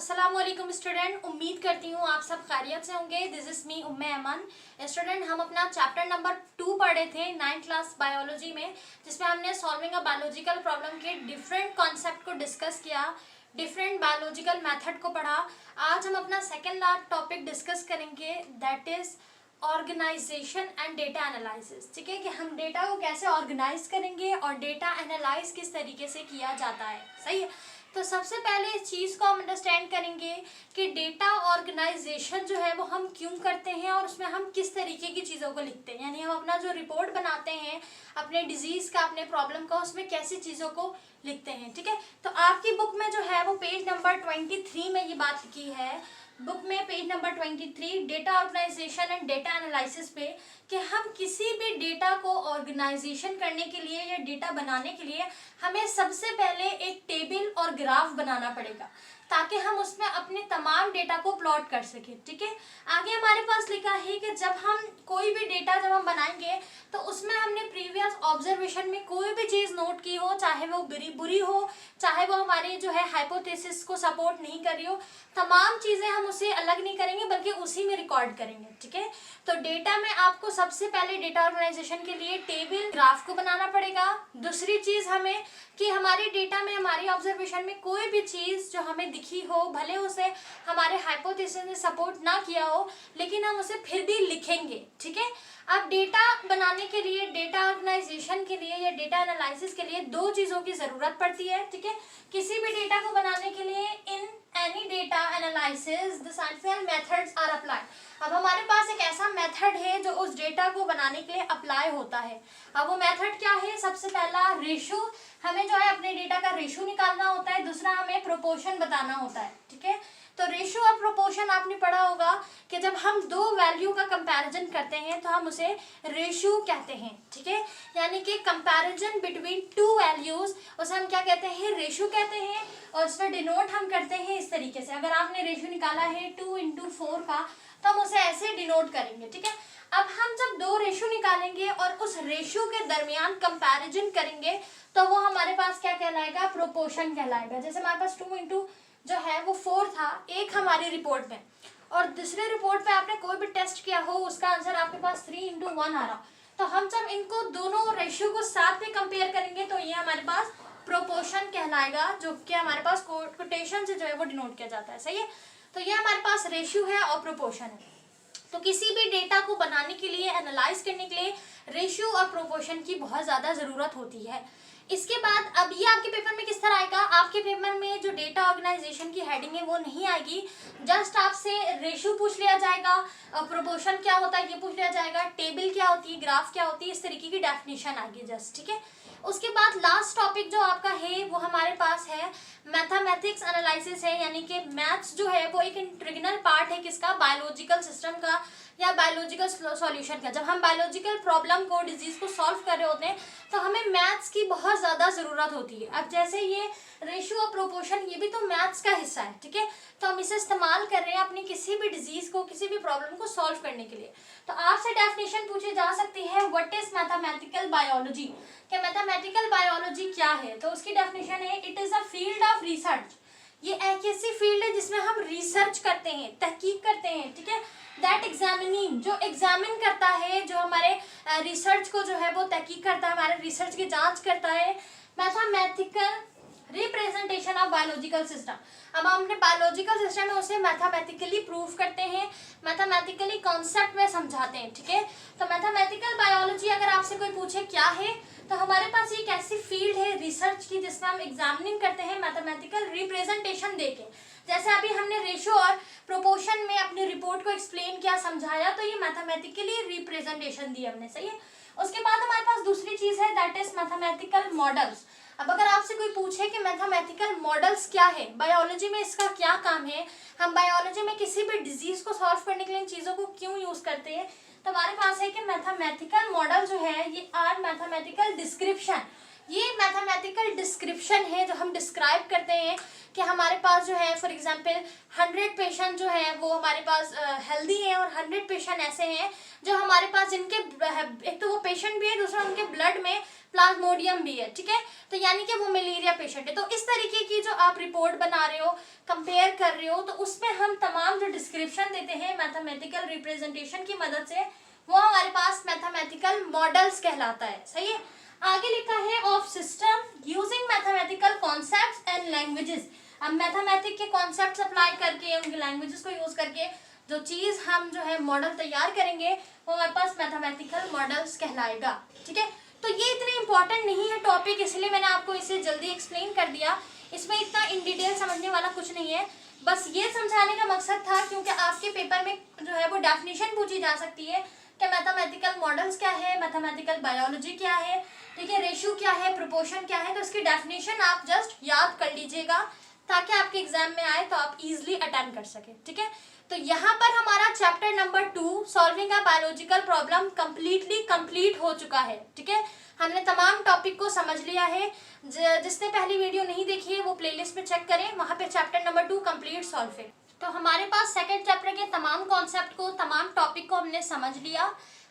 अस्सलामुअलैकुम स्टूडेंट, उम्मीद करती हूँ आप सब खैरियत से होंगे। This is me Umme Aman. Student, हम अपना चैप्टर नंबर 2 पढ़े थे 9th क्लास बायोलॉजी में, जिसमें हमने सॉल्विंग अ बायोलॉजिकल प्रॉब्लम के डिफरेंट कॉन्सेप्ट को डिस्कस किया, डिफरेंट बायोलॉजिकल मेथड को पढ़ा। आज हम अपना सेकेंड लास्ट टॉपिक डिस्कस करेंगे, that is organisation and data analysis. ठीक है, कि हम डेटा को कैसे ऑर्गेनाइज करेंगे और डेटा एनालाइज किस तरीके से किया जाता है। सही है, तो सबसे पहले इस चीज़ को हम अंडरस्टैंड करेंगे कि डेटा ऑर्गेनाइजेशन जो है वो हम क्यों करते हैं और उसमें हम किस तरीके की चीज़ों को लिखते हैं। यानी हम अपना जो रिपोर्ट बनाते हैं अपने डिजीज़ का, अपने प्रॉब्लम का, उसमें कैसी चीज़ों को लिखते हैं। ठीक है, तो आपकी बुक में जो है वो पेज नंबर 23 में ये बात लिखी है। बुक में page number 23 data organisation and data analysis पे, कि हम किसी भी डेटा को ऑर्गेनाइजेशन करने के लिए या डेटा बनाने के लिए हमें सबसे पहले एक टेबल और ग्राफ बनाना पड़ेगा, ताकि हम उसमें अपने तमाम डेटा को प्लॉट कर सकें। ठीक है, आगे हमारे पास लिखा है कि जब हम कोई भी डेटा जब हम बनाएंगे तो उसमें हमने प्रीवियस ऑब्जर्वेशन में कोई भी चीज़ नोट की हो, चाहे वो बुरी हो, चाहे वो हमारे जो है हाइपोथेसिस को सपोर्ट नहीं कर रही हो, तमाम चीज़ें हम उसे अलग नहीं करेंगे बल्कि उसी में रिकॉर्ड करेंगे। ठीक है, तो डेटा में आपको सबसे पहले डेटा ऑर्गेनाइजेशन के लिए टेबल ग्राफ को बनाना पड़ेगा। दूसरी चीज़ हमें कि हमारे डेटा में, हमारी ऑब्जर्वेशन में कोई भी चीज़ जो हमें दिखी हो, भले उसे हमारे हाइपोथेसिस ने सपोर्ट ना किया हो, लेकिन हम उसे फिर भी लिखेंगे। ठीक है, अब डेटा बनाने के लिए, डेटा ऑर्गेनाइजेशन के लिए या डेटा एनालिसिस के लिए दो चीज़ों की ज़रूरत पड़ती है। ठीक है, किसी भी डेटा को बनाने के लिए in any data analysis the scientific methods are applied. अब हमारे पास एक ऐसा मेथड है जो उस डेटा को बनाने के लिए अप्लाई होता है। अब वो मेथड क्या है? सबसे पहला रेशो, हमें जो है अपने डेटा का रेशो निकालना होता है। दूसरा हमें प्रोपोर्शन बताना होता है। ठीक है, तो रेशो और प्रोपोर्शन आपने पढ़ा होगा कि जब हम दो वैल्यू का कंपैरिजन करते हैं तो हम उसे रेशो कहते हैं। ठीक है, यानी कि कंपैरिजन बिटवीन टू वैल्यूज, उसे हम क्या कहते हैं? रेशो कहते हैं। और उसमें डिनोट हम करते हैं इस तरीके से। अगर आपने रेशो निकाला है 2 × 4 का, तो हम उसे ऐसे डिनोट करेंगे। ठीक है, अब हम जब दो रेशो निकालेंगे और उस रेशो के दरमियान कंपैरिजन करेंगे तो वो हमारे पास क्या कहलाएगा? प्रोपोर्शन कहलाएगा। जैसे हमारे पास 2 जो है वो 4 था एक हमारी रिपोर्ट में, और दूसरे रिपोर्ट पे आपने कोई भी टेस्ट किया हो, उसका आंसर आपके पास 3 × 1 आ रहा, तो हम जब इनको दोनों रेशियो को साथ में कंपेयर करेंगे तो ये हमारे पास प्रोपोर्शन कहलाएगा, जो कि हमारे पास कोटेशन से जो है वो डिनोट किया जाता है। सही है, तो ये हमारे पास रेशियो है और प्रोपोर्शन है। तो किसी भी डेटा को बनाने के लिए, एनालाइज करने के लिए रेशियो और प्रोपोर्शन की बहुत ज़्यादा ज़रूरत होती है। इसके बाद अब ये आपके पेपर में किस तरह आएगा? आपके पेपर में जो डेटा ऑर्गेनाइजेशन की हेडिंग है वो नहीं आएगी, जस्ट आपसे रेशियो पूछ लिया जाएगा, प्रोपोर्शन क्या होता है ये पूछ लिया जाएगा, टेबल क्या होती है, ग्राफ क्या होती है, इस तरीके की डेफिनेशन आएगी जस्ट। ठीक है, उसके बाद लास्ट टॉपिक जो आपका है वो हमारे पास है मैथमेटिक्स एनालिसिस है, यानी कि मैथ्स जो है वो एक इंटीग्रल पार्ट है किसका? बायोलॉजिकल सिस्टम का या बायोलॉजिकल सॉल्यूशन का। जब हम बायोलॉजिकल प्रॉब्लम को, डिजीज को सॉल्व कर रहे होते हैं तो हमें मैथ्स की बहुत ज़्यादा ज़रूरत होती है। अब जैसे ये रेशियो और प्रोपोर्शन, ये भी तो मैथ्स का हिस्सा है। ठीक है, तो हम इसे इस्तेमाल कर रहे हैं अपनी किसी भी डिजीज़ को, किसी भी प्रॉब्लम को सॉल्व करने के लिए। तो आपसे डेफिनेशन पूछी जा सकती है, व्हाट इज मैथमेटिकल बायोलॉजी, कि मैथमेटिकल बायोलॉजी क्या है? तो उसकी डेफिनेशन है, it is a field of research. ये एक ऐसी फील्ड है जिसमें हम रिसर्च करते हैं, तहकीक करते हैं। ठीक है, दैट एग्जामिनिंग, जो एग्जामिन करता है, जो हमारे रिसर्च को जो है वो तहकीक करता है, हमारे रिसर्च की जांच करता है। Mathematical representation of biological system, अब हम अपने बायोलॉजिकल सिस्टम में उसे मैथमेटिकली प्रूव करते हैं, मैथमेटिकली कॉन्सेप्ट में समझाते हैं। ठीक है, तो मैथमेटिकल बायोलॉजी अगर आपसे कोई पूछे क्या है, तो हमारे पास एक ऐसी फील्ड है रिसर्च की जिसमें हम एग्जामिनिंग करते हैं मैथमेटिकल रिप्रेजेंटेशन देके। जैसे अभी हमने रेशो और प्रोपोर्शन में अपनी रिपोर्ट को एक्सप्लेन किया, समझाया, तो ये मैथमेटिकली रिप्रेजेंटेशन दी हमने। सही है, उसके बाद हमारे पास दूसरी चीज़ है, दैट इज मैथमेटिकल मॉडल्स। अब अगर आपसे कोई पूछे कि मैथमेटिकल मॉडल्स क्या है, बायोलॉजी में इसका क्या काम है, हम बायोलॉजी में किसी भी डिजीज को सॉल्व करने के लिए इन चीज़ों को क्यों यूज़ करते हैं, तो हमारे पास है कि मैथमेटिकल मॉडल जो है ये आर मैथमेटिकल डिस्क्रिप्शन, ये मैथमेटिकल डिस्क्रिप्शन है जो हम डिस्क्राइब करते हैं कि हमारे पास जो है फॉर एग्जांपल 100 पेशेंट जो है वो हमारे पास हेल्दी हैं और 100 पेशेंट ऐसे हैं जो हमारे पास जिनके एक तो वो पेशेंट भी है, दूसरा उनके ब्लड में प्लाज्मोडियम भी है, ठीक है, तो यानी कि वो मलेरिया पेशेंट है। तो इस तरीके की जो आप रिपोर्ट बना रहे हो, कंपेयर कर रहे हो, तो उसमें हम तमाम जो डिस्क्रिप्शन देते हैं मैथमेटिकल रिप्रेजेंटेशन की मदद से, वो हमारे पास मैथमेटिकल मॉडल्स कहलाता है। सही है। आगे लिखा है of system using mathematical concepts and languages. अब मैथमेटिक के कॉन्सेप्ट्स अप्लाई करके, उनके लैंग्वेजेस को यूज करके जो चीज हम जो है मॉडल तैयार करेंगे वो हमारे पास मैथमेटिकल मॉडल्स कहलाएगा, ठीक है। तो ये इतने इंपॉर्टेंट नहीं है टॉपिक, इसलिए मैंने आपको इसे जल्दी एक्सप्लेन कर दिया। इसमें इतना इन डिटेल समझने वाला कुछ नहीं है, बस ये समझाने का मकसद था क्योंकि आपके पेपर में जो है वो डेफिनेशन पूछी जा सकती है कि मैथमेटिकल मॉडल्स क्या है, मैथमेटिकल बायोलॉजी क्या है, ठीक है, रेशियो क्या है, प्रोपोर्शन क्या है। तो इसकी डेफिनेशन आप जस्ट याद कर लीजिएगा ताकि आपके एग्जाम में आए तो आप इजीली अटेंड कर सके, ठीक है। तो यहाँ पर हमारा chapter number 2 solving a biological problem complete हो चुका है, ठीक है। हमने तमाम टॉपिक को समझ लिया है। जिसने पहली वीडियो नहीं देखी है वो प्लेलिस्ट में चेक करें, वहाँ पे चैप्टर नंबर 2 कंप्लीट सॉल्व है। तो हमारे पास सेकंड चैप्टर के तमाम कॉन्सेप्ट को, तमाम टॉपिक को हमने समझ लिया।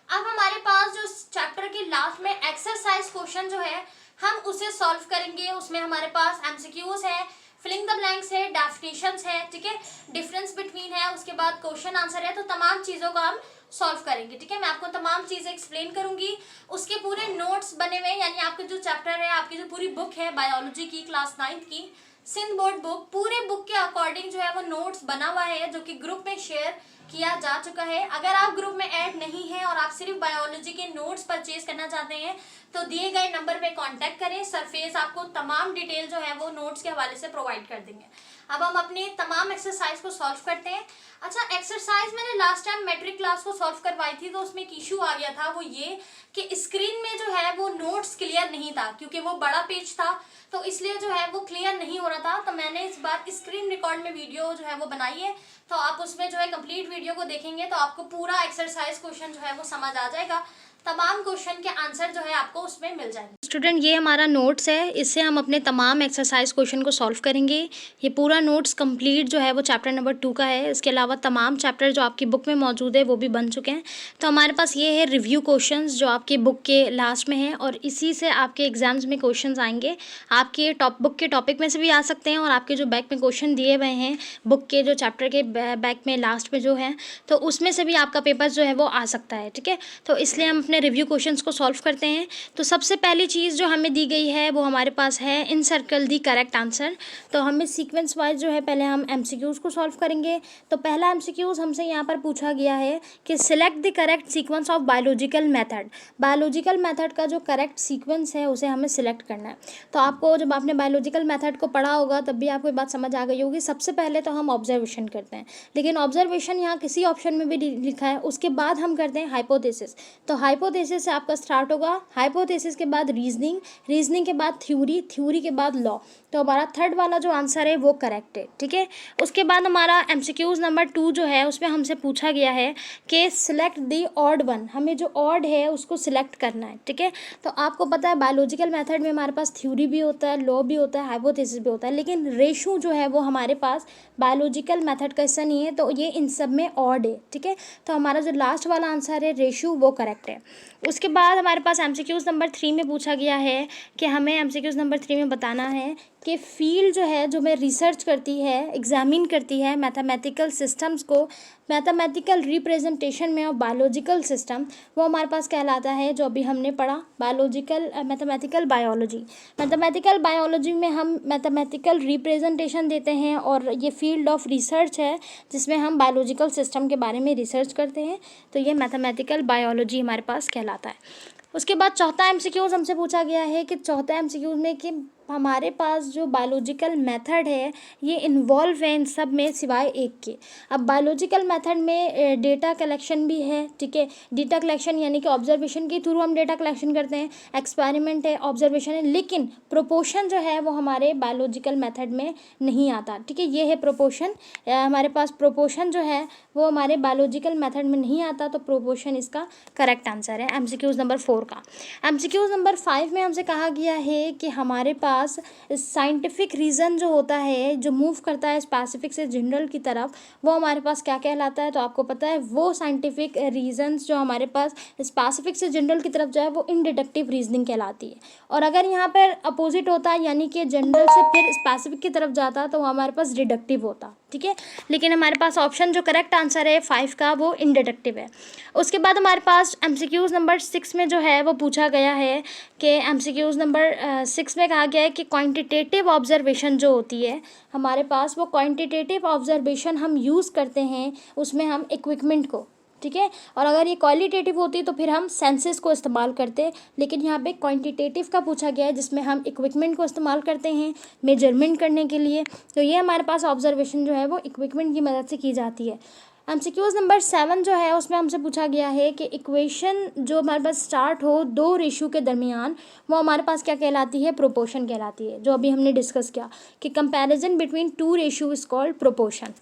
अब हमारे पास जो चैप्टर के लास्ट में एक्सरसाइज क्वेश्चन जो है हम उसे सॉल्व करेंगे। उसमें हमारे पास एमसीक्यूज है, फिलिंग द ब्लैंक्स है, डेफिनेशंस है, ठीक है, डिफरेंस बिटवीन है, उसके बाद क्वेश्चन आंसर है। तो तमाम चीज़ों को हम सॉल्व करेंगे, ठीक है। मैं आपको तमाम चीज़ें एक्सप्लेन करूंगी, उसके पूरे नोट्स बने हुए, यानी आपके जो चैप्टर है, आपकी जो पूरी बुक है बायोलॉजी की क्लास 9th की सिंध बोर्ड बुक, पूरे बुक के अकॉर्डिंग जो है वो नोट्स बना हुआ है जो कि ग्रुप में शेयर किया जा चुका है। अगर आप ग्रुप में ऐड नहीं हैं और आप सिर्फ बायोलॉजी के नोट्स परचेज करना चाहते हैं तो दिए गए नंबर पे कांटेक्ट करें। सरफेस आपको तमाम डिटेल जो है वो नोट्स के हवाले से प्रोवाइड कर देंगे। अब हम अपने तमाम एक्सरसाइज को सॉल्व करते हैं। अच्छा, एक्सरसाइज मैंने लास्ट टाइम मैट्रिक क्लास को सॉल्व करवाई थी तो उसमें एक इशू आ गया था, वो ये कि स्क्रीन में जो है वो नोट्स क्लियर नहीं था क्योंकि वो बड़ा पेज था, तो इसलिए जो है वो क्लियर नहीं हो रहा था। तो मैंने इस बार स्क्रीन रिकॉर्ड में वीडियो जो है वो बनाई है, तो आप उसमें जो है कंप्लीट वीडियो को देखेंगे तो आपको पूरा एक्सरसाइज क्वेश्चन जो है वो समझ आ जाएगा। तमाम क्वेश्चन के आंसर जो है आपको उसमें मिल जाएंगे। स्टूडेंट, ये हमारा नोट्स है, इससे हम अपने तमाम एक्सरसाइज क्वेश्चन को सॉल्व करेंगे। ये पूरा नोट्स कंप्लीट जो है वो चैप्टर नंबर 2 का है। इसके अलावा तमाम चैप्टर जो आपकी बुक में मौजूद है वो भी बन चुके हैं। तो हमारे पास ये है रिव्यू क्वेश्चंस जो आपकी बुक के लास्ट में है और इसी से आपके एग्जाम्स में क्वेश्चंस आएंगे। आपके बुक के टॉपिक में से भी आ सकते हैं और आपके जो बैक में क्वेश्चन दिए हुए हैं बुक के जो चैप्टर के बैक में लास्ट में जो है तो उसमें से भी आपका पेपर जो है वो आ सकता है, ठीक है। तो इसलिए हम अपने रिव्यू क्वेश्चंस को सॉल्व करते हैं। तो सबसे पहली चीज़ जो हमें दी गई है वो हमारे पास है इन सर्कल दी करेक्ट आंसर। तो हमें सीक्वेंस वाइज जो है पहले हम एमसीक्यूज़ को सॉल्व करेंगे। तो पहला एमसीक्यूज़ हमसे यहाँ पर पूछा गया है कि select the correct sequence of biological method. Biological method का जो करेक्ट सीक्वेंस है उसे हमें सिलेक्ट करना है। तो आपको जब आपने बायोलॉजिकल मेथड को पढ़ा होगा तब भी आपको ये बात समझ आ गई होगी। सबसे पहले तो हम ऑब्जर्वेशन करते हैं, लेकिन ऑब्जर्वेशन यहाँ किसी ऑप्शन में भी लिखा है। उसके बाद हम करते हैं हाइपोथेसिस। तो हाइपोथेसिस से आपका स्टार्ट होगा, हाइपोथेसिस के बाद रीजनिंग, रीजनिंग के बाद थ्योरी, थ्योरी के बाद लॉ। तो हमारा थर्ड वाला जो आंसर है वो करेक्ट है, ठीक है। उसके बाद हमारा एमसीक्यूज नंबर 2 जो है उसमें हमसे पूछा गया है कि सिलेक्ट दी ऑड वन। हमें जो ऑड है उसको सिलेक्ट करना है, ठीक है। तो आपको पता है बायोलॉजिकल मेथड में हमारे पास थ्योरी भी होता है, लॉ भी होता है, हाइपोथेसिस भी होता है, लेकिन रेशो जो है वो हमारे पास बायोलॉजिकल मेथड का हिस्सा नहीं है, तो ये इन सब में ऑड है, ठीक है। तो हमारा जो लास्ट वाला आंसर है रेशो वो करेक्ट है। उसके बाद हमारे पास एमसीक्यूज नंबर 3 में पूछा गया है कि हमें एमसीक्यूज नंबर 3 में बताना है कि फील्ड जो है जो मैं रिसर्च करती है, एग्जामिन करती है मैथमेटिकल सिस्टम्स को, मैथमेटिकल रिप्रेजेंटेशन में और बायोलॉजिकल सिस्टम, वो हमारे पास कहलाता है जो अभी हमने पढ़ा मैथमेटिकल बायोलॉजी। मैथमेटिकल बायोलॉजी में हम मैथमेटिकल रिप्रेजेंटेशन देते हैं और ये फील्ड ऑफ रिसर्च है जिसमें हम बायोलॉजिकल सिस्टम के बारे में रिसर्च करते हैं। तो ये मैथमेटिकल बायोलॉजी हमारे पास कहलाता है। उसके बाद चौथा एमसीक्यूज हमसे पूछा गया है कि चौथा एमसीक्यूज में कि हमारे पास जो बायोलॉजिकल मेथड है ये इन्वॉल्व है इन सब में सिवाय एक के। अब बायोलॉजिकल मेथड में डेटा कलेक्शन भी है, ठीक है। डेटा कलेक्शन यानी कि ऑब्जर्वेशन के थ्रू हम डेटा कलेक्शन करते हैं, एक्सपेरिमेंट है, ऑब्जर्वेशन है, लेकिन प्रोपोर्शन जो है वो हमारे बायोलॉजिकल मेथड में नहीं आता, ठीक है। ये है प्रोपोर्शन, हमारे पास प्रोपोर्शन जो है वो हमारे बायोलॉजिकल मेथड में नहीं आता, तो प्रोपोर्शन इसका करेक्ट आंसर है एमसीक्यूज नंबर 4 का। एमसीक्यूज नंबर 5 में हमसे कहा गया है कि हमारे पास साइंटिफिक रीज़न जो होता है, जो मूव करता है स्पेसिफिक से जनरल की तरफ, वो हमारे पास क्या कहलाता है। तो आपको पता है वो साइंटिफिक रीजंस जो हमारे पास स्पेसिफिक से जनरल की तरफ जाए वो इंडिडक्टिव रीजनिंग कहलाती है। और अगर यहाँ पर अपोजिट होता है यानी कि जनरल से फिर स्पेसिफिक की तरफ जाता तो वो हमारे पास डिडक्टिव होता, ठीक है। लेकिन हमारे पास ऑप्शन जो करेक्ट आंसर है 5 का वो इंडिडक्टिव है। उसके बाद हमारे पास एमसीक्यूज नंबर 6 में जो है वो पूछा गया है कि एमसीक्यूज नंबर 6 में कहा गया है कि क्वांटिटेटिव ऑब्जर्वेशन जो होती है हमारे पास, वो क्वांटिटेटिव ऑब्जर्वेशन हम यूज़ करते हैं उसमें हम इक्विपमेंट को, ठीक है। और अगर ये क्वालिटेटिव होती तो फिर हम सेंसेस को इस्तेमाल करते, लेकिन यहाँ पे क्वांटिटेटिव का पूछा गया है जिसमें हम इक्विपमेंट को इस्तेमाल करते हैं मेजरमेंट करने के लिए। तो ये हमारे पास ऑब्जर्वेशन जो है वो इक्विपमेंट की मदद से की जाती है। एमसीक्यूज नंबर 7 जो है उसमें हमसे पूछा गया है कि इक्वेशन जो हमारे पास स्टार्ट हो दो रेशियो के दरमियान, वो हमारे पास क्या कहलाती है, प्रोपोर्शन कहलाती है। जो अभी हमने डिस्कस किया कि comparison between two ratio is called proportion.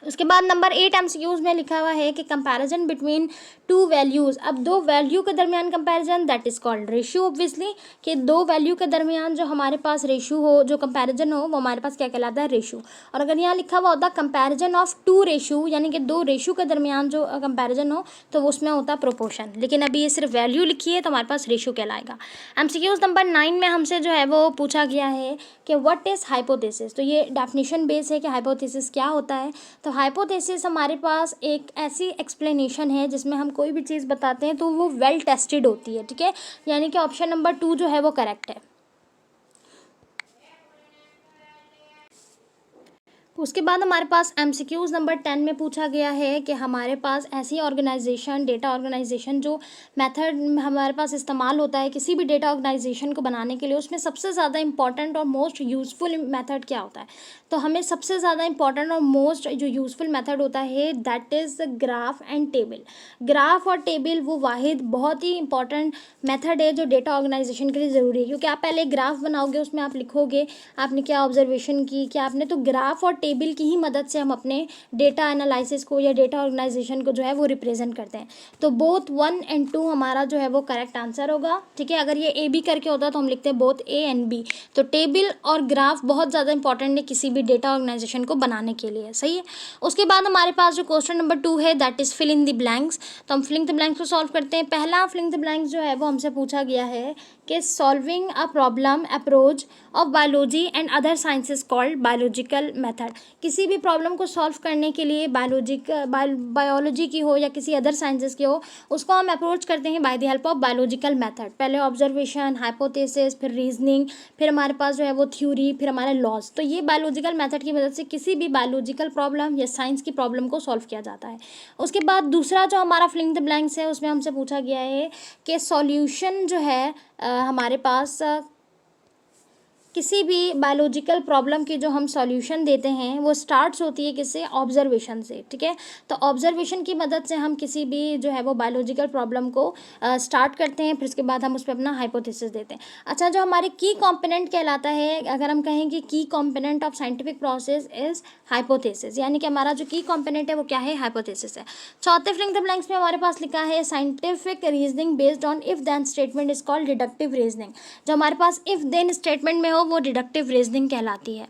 उसके बाद नंबर 8 एमसीक्यूज में लिखा हुआ है कि कंपैरिजन बिटवीन टू वैल्यूज़, अब दो वैल्यू के दरमियान comparison, that is called ratio obviously, कि दो वैल्यू के दरमियान जो हमारे पास रेशियो हो, जो कंपैरिजन हो, वो हमारे पास क्या कहलाता है, रेशियो। और अगर यहाँ लिखा हुआ होता कंपैरिजन ऑफ टू रेशियो यानी कि दो रेशियो के दरमियान जो कंपैरिजन हो तो उसमें होता प्रोपोर्शन, लेकिन अभी ये सिर्फ वैल्यू लिखी है तो हमारे पास रेशियो कहलाएगा। एमसीक्यूज नंबर 9 में हमसे जो है वो पूछा गया है कि व्हाट इज़ हाइपोथेसिस। तो ये डेफिनेशन बेस है कि हाइपोथेसिस क्या होता है। तो हाइपोथेसिस हमारे पास एक ऐसी एक्सप्लेनेशन है जिसमें हम कोई भी चीज़ बताते हैं तो वो वेल टेस्टेड होती है, ठीक है। यानी कि ऑप्शन नंबर 2 जो है वो करेक्ट है। उसके बाद हमारे पास एमसीक्यूज नंबर 10 में पूछा गया है कि हमारे पास ऐसी ऑर्गेनाइजेशन, डेटा ऑर्गेनाइजेशन जो मेथड हमारे पास इस्तेमाल होता है किसी भी डेटा ऑर्गेनाइजेशन को बनाने के लिए, उसमें सबसे ज़्यादा इंपॉर्टेंट और मोस्ट यूज़फुल मेथड क्या होता है। तो हमें सबसे ज़्यादा इंपॉर्टेंट और मोस्ट जो यूज़फुल मेथड होता है that is graph and table. Graph और टेबल वो वाहिद बहुत ही इंपॉर्टेंट मेथड है जो डेटा ऑर्गेनाइजेशन के लिए ज़रूरी है, क्योंकि आप पहले ग्राफ बनाओगे, उसमें आप लिखोगे आपने क्या ऑब्जर्वेशन की, क्या आपने, तो ग्राफ और टेबल की ही मदद से हम अपने डेटा एनालिसिस को या डेटा ऑर्गेनाइजेशन को जो है वो रिप्रेजेंट करते हैं। तो बोथ 1 और 2 हमारा जो है वो करेक्ट आंसर होगा, ठीक है। अगर ये ए बी करके होता तो हम लिखते हैं बोथ ए एंड बी। तो टेबल और ग्राफ बहुत ज़्यादा इंपॉर्टेंट है किसी भी डेटा ऑर्गेनाइजेशन को बनाने के लिए, सही है। उसके बाद हमारे पास जो क्वेश्चन नंबर 2 है that is fill in the blanks. तो हम फिलिंग द ब्लैंक्स को सॉल्व करते हैं। पहला फिलिंग द ब्लैंक्स जो है वो हमसे पूछा गया है कि solving a problem approach of biology and other sciences called biological method. किसी भी प्रॉब्लम को सॉल्व करने के लिए बायोलॉजी की हो या किसी अदर साइंसेस की हो, उसको हम अप्रोच करते हैं by the help of biological method. पहले ऑब्जर्वेशन, हाइपोथेसिस, फिर रीजनिंग, फिर हमारे पास जो है वो थ्योरी, फिर हमारे लॉज। तो ये बायोलॉजिकल मेथड की मदद से किसी भी बायोलॉजिकल प्रॉब्लम या साइंस की प्रॉब्लम को सॉल्व किया जाता है। उसके बाद दूसरा जो हमारा फिलिंग द ब्लैंक्स है उसमें हमसे पूछा गया है कि सॉल्यूशन जो है हमारे पास किसी भी बायोलॉजिकल प्रॉब्लम की जो हम सॉल्यूशन देते हैं वो स्टार्ट्स होती है किससे, ऑब्जर्वेशन से, ठीक है। तो ऑब्जर्वेशन की मदद से हम किसी भी जो है वो बायोलॉजिकल प्रॉब्लम को स्टार्ट करते हैं, फिर उसके बाद हम उस पर अपना हाइपोथेसिस देते हैं। अच्छा, जो हमारे की कॉम्पोनेंट कहलाता है, अगर हम कहें कि की component of scientific process is hypothesis, यानी कि हमारा जो की कॉम्पोनेंट है वो क्या है, हाइपोथेसिस है। चौथे फिलिंग द ब्लैंक्स में हमारे पास लिखा है scientific reasoning based on if then statement is called deductive reasoning. जो हमारे पास इफ देन स्टेटमेंट में हो वो डिडक्टिव रीजनिंग कहलाती है।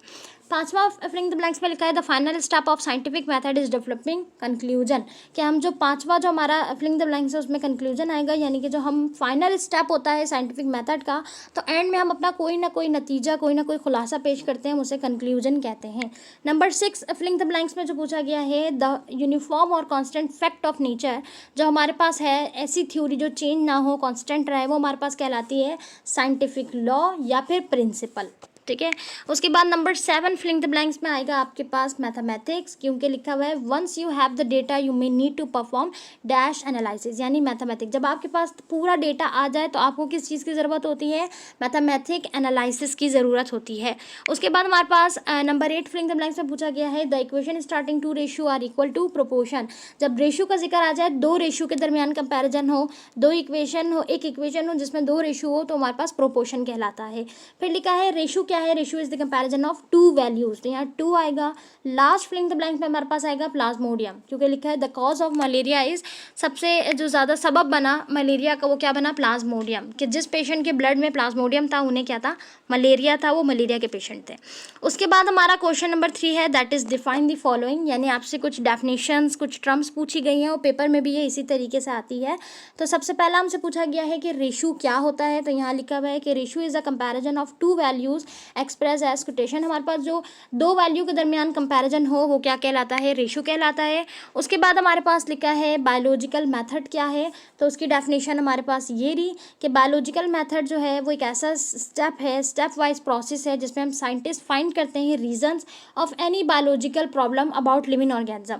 पांचवा फिलिंग द ब्लैंक्स में लिखा है the final step of scientific method is developing conclusion. कि हम जो पांचवा जो हमारा फिलिंग द ब्लैंक्स है उसमें कंक्लूजन आएगा, यानी कि जो हम फाइनल स्टेप होता है साइंटिफिक मेथड का, तो एंड में हम अपना कोई ना कोई नतीजा, कोई ना कोई खुलासा पेश करते हैं, उसे कंक्लूजन कहते हैं। नंबर 6 फिलिंग द ब्लैंक्स में जो पूछा गया है द यूनिफॉर्म और कॉन्स्टेंट फैक्ट ऑफ नेचर। जो हमारे पास है ऐसी थ्योरी जो चेंज ना हो, कॉन्स्टेंट रहे, वो हमारे पास कहलाती है साइंटिफिक लॉ या फिर प्रिंसिपल, ठीक है। उसके बाद नंबर 7 फिलिंग द ब्लैंक्स में आएगा आपके पास मैथमेटिक्स, क्योंकि लिखा हुआ है once you have the data you may need to perform dash analysis, यानी मैथमेटिक्स। जब आपके पास पूरा डेटा आ जाए तो आपको किस चीज़ की ज़रूरत होती है, मैथमेटिक एनालिसिस की ज़रूरत होती है। उसके बाद हमारे पास नंबर 8 फिलिंग द ब्लैंक्स में पूछा गया है the equation starting to ratio are equal to proportion. जब रेशियो का जिक्र आ जाए, दो रेशियो के दरमियान कंपैरिजन हो, दो इक्वेशन हो, एक इक्वेशन हो जिसमें दो रेशियो हो, तो हमारे पास प्रोपोर्शन कहलाता है। फिर लिखा है रेशियो क्या है, ratio is the comparison of two values, तो यहाँ 2 आएगा। लास्ट फिलिंग द ब्लैंक में हमारे पास आएगा प्लाज्मोडियम, क्योंकि लिखा है the cause of malaria is, सबसे जो ज़्यादा सबब बना मलेरिया का वो क्या बना, प्लाज्मोडियम, कि जिस पेशेंट के ब्लड में प्लाज्मोडियम था उन्हें क्या था, मलेरिया था, वो मलेरिया के पेशेंट थे। उसके बाद हमारा क्वेश्चन नंबर 3 है that is define the following, यानी आपसे कुछ डेफिनेशंस, कुछ टर्म्स पूछी गई हैं और पेपर में भी ये इसी तरीके से आती है। तो सबसे पहला हमसे पूछा गया है कि रेशियो क्या होता है, तो यहाँ लिखा हुआ है कि ratio is a comparison of two values express as quotation. हमारे पास जो दो वैल्यू के दरमियान कंपैरिजन हो वो क्या कहलाता है, रेशियो कहलाता है। उसके बाद हमारे पास लिखा है बायोलॉजिकल मेथड क्या है, तो उसकी डेफिनेशन हमारे पास ये रही कि बायोलॉजिकल मेथड जो है वो एक ऐसा स्टेप है, स्टेप वाइज प्रोसेस है जिसमें हम साइंटिस्ट फाइंड करते हैं reasons of any biological problem about living organism,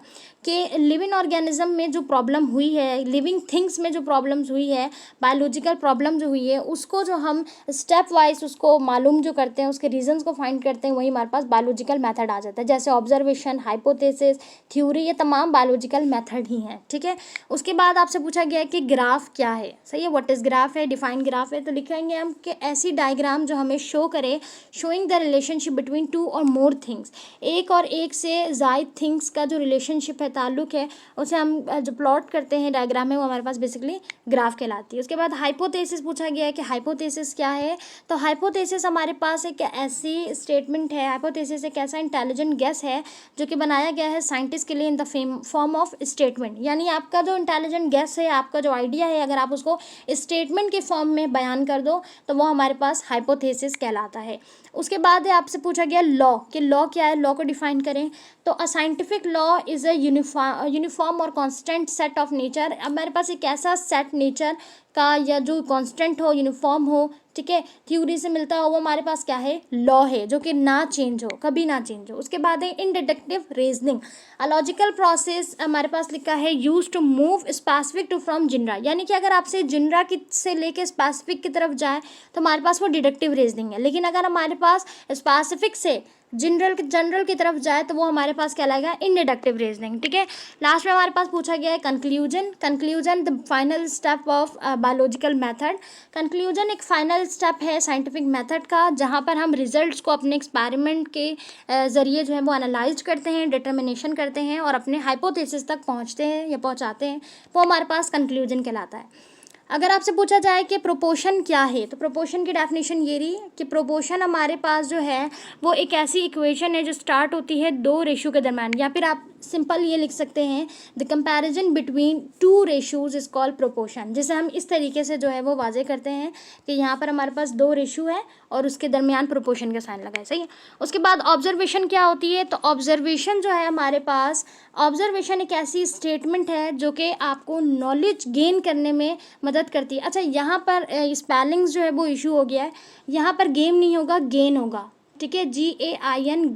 कि लिविंग ऑर्गेनिज्म में जो प्रॉब्लम हुई है, लिविंग थिंग्स में जो प्रॉब्लम्स हुई है, बायोलॉजिकल प्रॉब्लम जो हुई है, उसको जो हम स्टेप वाइज उसको मालूम जो करते हैं, उसके रीजंस को फाइंड करते हैं, वही हमारे पास बायोलॉजिकल मेथड आ जाता है। जैसे ऑब्जर्वेशन, हाइपोथेसिस, थ्योरी, ये तमाम बायोलॉजिकल मेथड ही हैं, ठीक है। उसके बाद आपसे पूछा गया है कि ग्राफ क्या है, सही है, व्हाट इज ग्राफ है, डिफाइन ग्राफ है, तो लिखेंगे हम कि ऐसी डायग्राम जो हमें शो करे showing the relationship between two और मोर थिंग्स, एक और एक से ज़ायद थिंग्स का जो रिलेशनशिप है, ताल्लुक है, उसे हम जो प्लॉट करते हैं डायग्राम में, वो हमारे पास बेसिकली ग्राफ कहलाती है। उसके बाद हाइपोथेसिस पूछा गया है कि हाइपोथेसिस क्या है, तो हाइपोथेसिस हमारे पास एक ऐसी स्टेटमेंट है, हाइपोथेसिस एक ऐसा इंटेलिजेंट गेस है जो कि बनाया गया है साइंटिस्ट के लिए in the form of statement, यानी आपका जो इंटेलिजेंट गेस है, आपका जो आइडिया है, अगर आप उसको स्टेटमेंट के फॉर्म में बयान कर दो तो वो हमारे पास हाइपोथेसिस कहलाता है। उसके बाद आपसे पूछा गया लॉ, कि लॉ क्या है, लॉ को डिफाइन करें, तो a scientific law is a uniform और कांस्टेंट सेट ऑफ नेचर। हमारे पास एक ऐसा सेट नेचर का या जो कांस्टेंट हो, यूनिफॉर्म हो, ठीक है, थ्योरी से मिलता हो, वो हमारे पास क्या है, लॉ है, जो कि ना चेंज हो, कभी ना चेंज हो। उसके बाद है inductive reasoning, a logical process हमारे पास लिखा है use to move specific to from general, यानी कि अगर आपसे जिनरा की से लेके स्पेसिफिक की तरफ जाए तो हमारे पास वो डिडक्टिव रीजनिंग है, लेकिन अगर हमारे पास स्पेसिफिक से जनरल की तरफ जाए तो वो हमारे पास कहलाएगा इंडिडक्टिव रीजनिंग, ठीक है। लास्ट में हमारे पास पूछा गया है conclusion the final step of biological method. Conclusion एक फाइनल स्टेप है साइंटिफिक मेथड का, जहाँ पर हम रिजल्ट्स को अपने एक्सपेरिमेंट के ज़रिए जो है वो एनालाइज करते हैं, डिटर्मिनेशन करते हैं और अपने हाइपोथेसिस तक पहुँचते हैं या पहुँचाते हैं, वो हमारे पास कंक्लूजन कहलाता है। अगर आपसे पूछा जाए कि प्रोपोर्शन क्या है, तो प्रोपोर्शन की डेफिनेशन ये रही कि प्रोपोर्शन हमारे पास जो है वो एक ऐसी इक्वेशन है जो स्टार्ट होती है दो रेशियो के दरम्यान, या फिर आप सिंपल ये लिख सकते हैं the comparison between two ratios is called proportion, जिसे हम इस तरीके से जो है वो वाजे करते हैं कि यहाँ पर हमारे पास दो रेशियो है और उसके दरमियान प्रोपोर्शन का साइन लगा है, सही है। उसके बाद ऑब्जर्वेशन क्या होती है, तो ऑब्जर्वेशन जो है हमारे पास, ऑब्जर्वेशन एक ऐसी स्टेटमेंट है जो कि आपको नॉलेज गेन करने में मदद करती है। अच्छा, यहाँ पर स्पेलिंग्स जो है वो इशू हो गया है, यहाँ पर गेम नहीं होगा, गेन होगा, ठीक है, GAIN,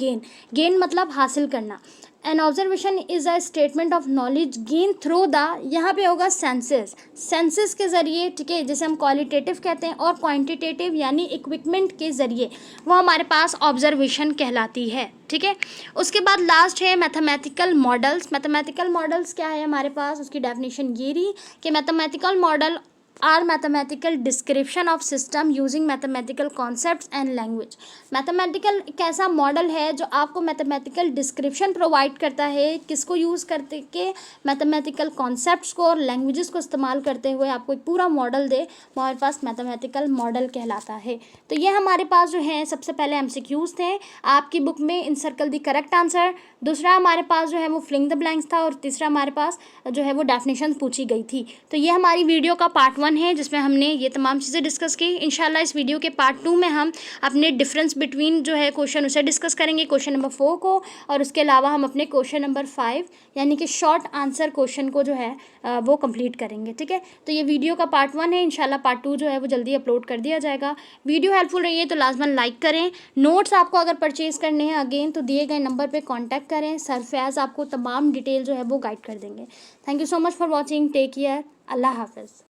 गेन मतलब हासिल करना। An observation is a statement of knowledge gain through the, यहाँ पे होगा सेंसेस के ज़रिए, ठीक है, जैसे हम क्वालिटेटिव कहते हैं, और क्वांटिटेटिव यानी इक्विपमेंट के ज़रिए, वो हमारे पास ऑब्जर्वेशन कहलाती है, ठीक है। उसके बाद लास्ट है मैथमेटिकल मॉडल्स क्या है हमारे पास, उसकी डेफिनेशन ये रही कि mathematical model are mathematical description of system using mathematical concepts and language. Mathematical एक ऐसा मॉडल है जो आपको मैथमेटिकल डिस्क्रिप्शन प्रोवाइड करता है, किसको यूज़ करते के, मैथमेटिकल कॉन्सेप्ट्स को और लैंग्वेजेस को इस्तेमाल करते हुए आपको एक पूरा मॉडल दे, वो हमारे पास मैथमेटिकल मॉडल कहलाता है। तो ये हमारे पास जो है सबसे पहले MCQs थे आपकी बुक में, इन सर्कल दी करेक्ट आंसर, दूसरा हमारे पास जो है वो फिलिंग द ब्लैंक्स था, और तीसरा हमारे पास जो है वो डेफिनेशन पूछी गई थी। तो ये हमारी वीडियो का पार्ट 1 है जिसमें हमने ये तमाम चीज़ें डिस्कस की। इंशाल्लाह इस वीडियो के पार्ट 2 में हम अपने डिफरेंस बिटवीन जो है क्वेश्चन उसे डिस्कस करेंगे, क्वेश्चन नंबर 4 को, और उसके अलावा हम अपने क्वेश्चन नंबर 5 यानी कि शॉर्ट आंसर क्वेश्चन को जो है वो कंप्लीट करेंगे। ठीक है, तो ये वीडियो का पार्ट 1 है। इंशाल्लाह पार्ट 2 जो है वो जल्दी अपलोड कर दिया जाएगा। वीडियो हेल्पफुल रही है तो लाजमन लाइक करें। नोट्स आपको अगर परचेज़ करने हैं अगेन तो दिए गए नंबर पर कॉन्टैक्ट करें। सर फैज़ आपको तमाम डिटेल जो है वो गाइड कर देंगे। Thank you so much for watching. Take care. अल्लाह हाफ़िज़।